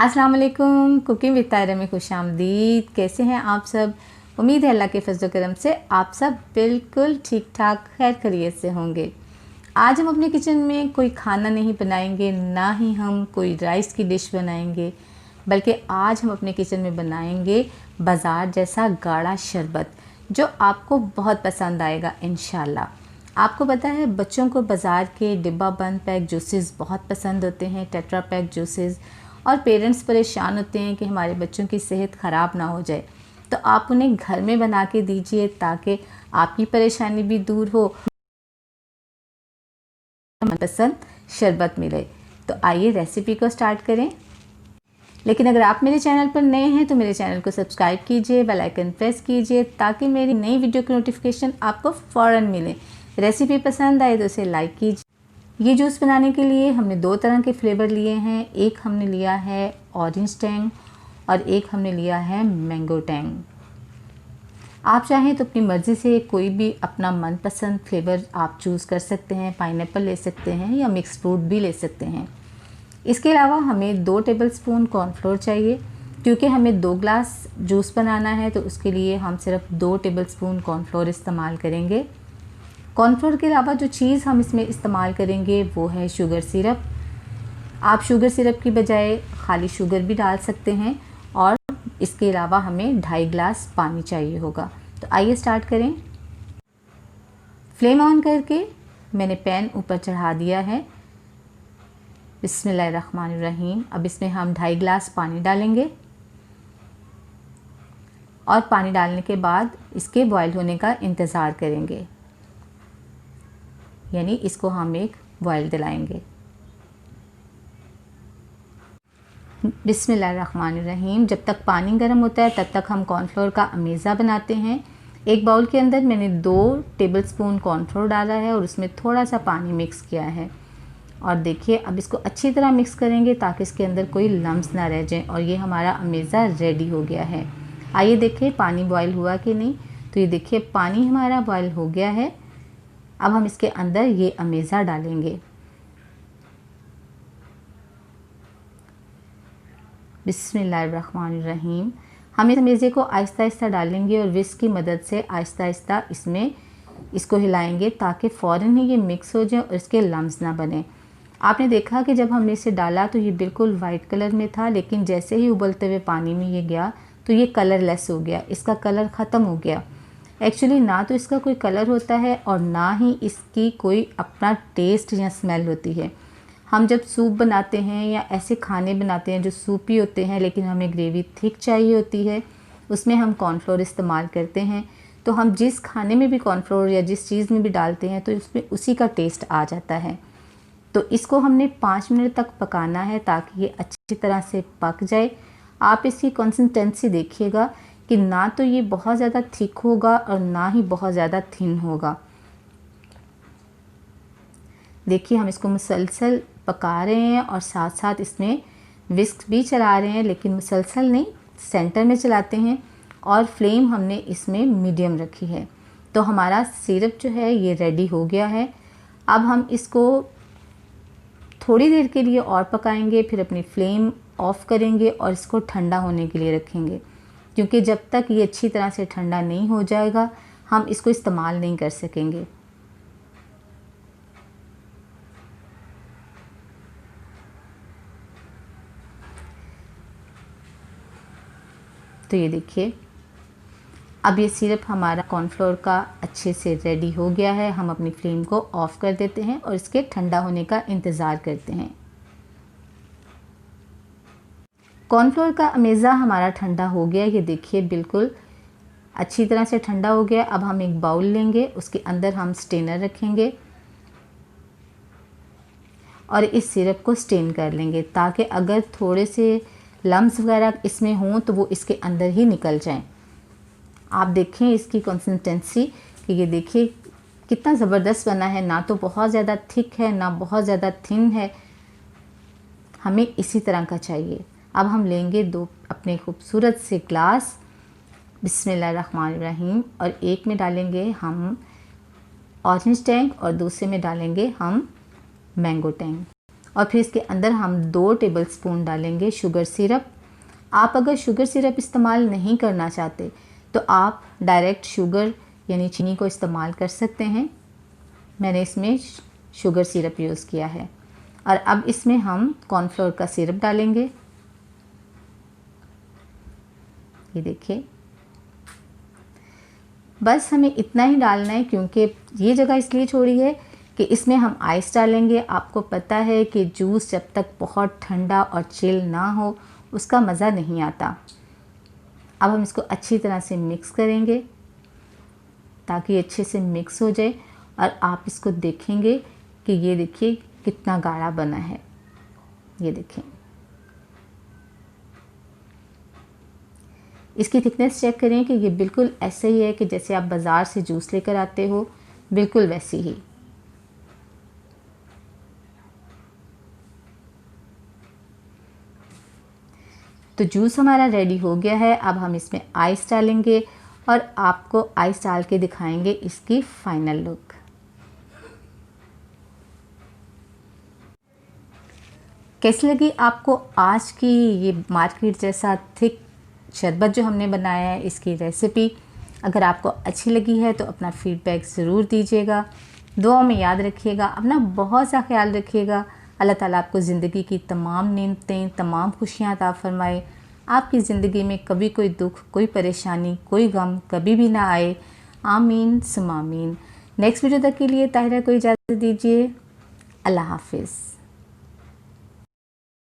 अस्सलाम वालेकुम। Cooking with तायरा में खुशामदीद। कैसे हैं आप सब? उम्मीद है अल्लाह के फजल करम से आप सब बिल्कुल ठीक ठाक खैर खैरियत से होंगे। आज हम अपने किचन में कोई खाना नहीं बनाएंगे, ना ही हम कोई राइस की डिश बनाएंगे, बल्कि आज हम अपने किचन में बनाएंगे बाज़ार जैसा गाढ़ा शरबत जो आपको बहुत पसंद आएगा इंशाल्लाह। आपको पता है बच्चों को बाज़ार के डिब्बा बंद पैक जूसेस बहुत पसंद होते हैं, टेट्रा पैक जूसेस, और पेरेंट्स परेशान होते हैं कि हमारे बच्चों की सेहत ख़राब ना हो जाए। तो आप उन्हें घर में बना के दीजिए ताकि आपकी परेशानी भी दूर हो, मनपसंद शरबत मिले। तो आइए रेसिपी को स्टार्ट करें। लेकिन अगर आप मेरे चैनल पर नए हैं तो मेरे चैनल को सब्सक्राइब कीजिए, बेल आइकन प्रेस कीजिए ताकि मेरी नई वीडियो की नोटिफिकेशन आपको फ़ौरन मिले। रेसिपी पसंद आए तो उसे लाइक कीजिए। ये जूस बनाने के लिए हमने दो तरह के फ्लेवर लिए हैं। एक हमने लिया है ऑरेंज टैंग और एक हमने लिया है मैंगो टैंग। आप चाहें तो अपनी मर्ज़ी से कोई भी अपना मनपसंद फ्लेवर आप चूज़ कर सकते हैं। पाइनएप्पल ले सकते हैं या मिक्स फ्रूट भी ले सकते हैं। इसके अलावा हमें 2 टेबलस्पून कॉर्नफ्लोर चाहिए। क्योंकि हमें 2 ग्लास जूस बनाना है तो उसके लिए हम सिर्फ 2 टेबलस्पून कॉर्नफ्लोर इस्तेमाल करेंगे। कॉर्नफ्लोर के अलावा जो चीज़ हम इसमें इस्तेमाल करेंगे वो है शुगर सिरप। आप शुगर सिरप की बजाय खाली शुगर भी डाल सकते हैं। और इसके अलावा हमें 2.5 ग्लास पानी चाहिए होगा। तो आइए स्टार्ट करें। फ्लेम ऑन करके मैंने पैन ऊपर चढ़ा दिया है। बिस्मिल्लाहिर्रहमानिर्रहीम। अब इसमें हम 2.5 ग्लास पानी डालेंगे और पानी डालने के बाद इसके बॉयल होने का इंतज़ार करेंगे, यानी इसको हम एक बॉयल दिलाएंगे। बिस्मिल्लाहिर्रहमानिर्रहीम। जब तक पानी गर्म होता है तब तक हम कॉर्नफ्लोर का अमेज़ा बनाते हैं। एक बाउल के अंदर मैंने 2 टेबलस्पून कॉर्नफ्लोर डाला है और उसमें थोड़ा सा पानी मिक्स किया है। और देखिए अब इसको अच्छी तरह मिक्स करेंगे ताकि इसके अंदर कोई लम्स ना रह जाए। और ये हमारा अमेज़ा रेडी हो गया है। आइए देखिए पानी बॉयल हुआ कि नहीं। तो ये देखिए पानी हमारा बॉयल हो गया है। अब हम इसके अंदर ये अमेज़ा डालेंगे। बिस्मिल्लाहिर्रहमानिर्रहीम। हम इस अमेज़े को आहिस्ता आहिस्ता डालेंगे और विस्क की मदद से आहिस्ता आहिस्ता इसको हिलाएंगे ताकि फ़ौरन ही ये मिक्स हो जाए और इसके लम्स ना बने। आपने देखा कि जब हमने इसे डाला तो ये बिल्कुल वाइट कलर में था, लेकिन जैसे ही उबलते हुए पानी में ये गया तो ये कलरलेस हो गया, इसका कलर ख़त्म हो गया। एक्चुअली ना तो इसका कोई कलर होता है और ना ही इसकी कोई अपना टेस्ट या स्मेल होती है। हम जब सूप बनाते हैं या ऐसे खाने बनाते हैं जो सूपी होते हैं लेकिन हमें ग्रेवी थिक चाहिए होती है, उसमें हम कॉर्नफ्लोर इस्तेमाल करते हैं। तो हम जिस खाने में भी कॉर्नफ्लोर या जिस चीज़ में भी डालते हैं तो उसमें उसी का टेस्ट आ जाता है। तो इसको हमने 5 मिनट तक पकाना है ताकि ये अच्छी तरह से पक जाए। आप इसकी कंसिस्टेंसी देखिएगा कि ना तो ये बहुत ज़्यादा थिक होगा और ना ही बहुत ज़्यादा थिन होगा। देखिए हम इसको मुसलसल पका रहे हैं और साथ साथ इसमें विस्क भी चला रहे हैं, लेकिन मुसलसल नहीं, सेंटर में चलाते हैं। और फ्लेम हमने इसमें मीडियम रखी है। तो हमारा सिरप जो है ये रेडी हो गया है। अब हम इसको थोड़ी देर के लिए और पकाएंगे, फिर अपनी फ्लेम ऑफ़ करेंगे और इसको ठंडा होने के लिए रखेंगे। क्योंकि जब तक ये अच्छी तरह से ठंडा नहीं हो जाएगा हम इसको इस्तेमाल नहीं कर सकेंगे। तो ये देखिए अब ये सिरप हमारा कॉर्नफ्लोर का अच्छे से रेडी हो गया है। हम अपनी फ्लेम को ऑफ़ कर देते हैं और इसके ठंडा होने का इंतज़ार करते हैं। कॉर्नफ्लोर का अमेज़ा हमारा ठंडा हो गया। ये देखिए बिल्कुल अच्छी तरह से ठंडा हो गया। अब हम एक बाउल लेंगे, उसके अंदर हम स्टेनर रखेंगे और इस सिरप को स्टेन कर लेंगे ताकि अगर थोड़े से लम्स वगैरह इसमें हों तो वो इसके अंदर ही निकल जाएं। आप देखें इसकी कंसिस्टेंसी कि ये देखिए कितना ज़बरदस्त बना है। ना तो बहुत ज़्यादा थिक है ना बहुत ज़्यादा थिन है, हमें इसी तरह का चाहिए। अब हम लेंगे 2 अपने खूबसूरत से ग्लास। बिस्मिल्लाहिर्रहमानिर्रहीम। और एक में डालेंगे हम ऑरेंज टैंग और दूसरे में डालेंगे हम मैंगो टैंग। और फिर इसके अंदर हम 2 टेबलस्पून डालेंगे शुगर सिरप। आप अगर शुगर सिरप इस्तेमाल नहीं करना चाहते तो आप डायरेक्ट शुगर यानी चीनी को इस्तेमाल कर सकते हैं। मैंने इसमें शुगर सिरप यूज़ किया है। और अब इसमें हम कॉर्नफ्लोर का सिरप डालेंगे। ये देखिए, बस हमें इतना ही डालना है क्योंकि ये जगह इसलिए छोड़ी है कि इसमें हम आइस डालेंगे। आपको पता है कि जूस जब तक बहुत ठंडा और चिल ना हो उसका मज़ा नहीं आता। अब हम इसको अच्छी तरह से मिक्स करेंगे ताकि अच्छे से मिक्स हो जाए और आप इसको देखेंगे कि ये देखिए कितना गाढ़ा बना है। ये देखें, इसकी थिकनेस चेक करें कि ये बिल्कुल ऐसे ही है कि जैसे आप बाज़ार से जूस लेकर आते हो, बिल्कुल वैसी ही। तो जूस हमारा रेडी हो गया है। अब हम इसमें आइस डालेंगे और आपको आइस डाल के दिखाएंगे इसकी फाइनल लुक। कैसी लगी आपको आज की ये मार्केट जैसा थिक शरबत जो हमने बनाया है, इसकी रेसिपी? अगर आपको अच्छी लगी है तो अपना फीडबैक ज़रूर दीजिएगा। दुआ में याद रखिएगा, अपना बहुत सा ख्याल रखिएगा। अल्लाह ताला आपको ज़िंदगी की तमाम नेमतें, तमाम खुशियाँ अता फरमाए। आपकी ज़िंदगी में कभी कोई दुख, कोई परेशानी, कोई गम कभी भी ना आए। आमीन सुम आमीन। नेक्स्ट वीडियो तक के लिए ताहिरा को इजाज़त दीजिए। अल्लाह हाफिज़।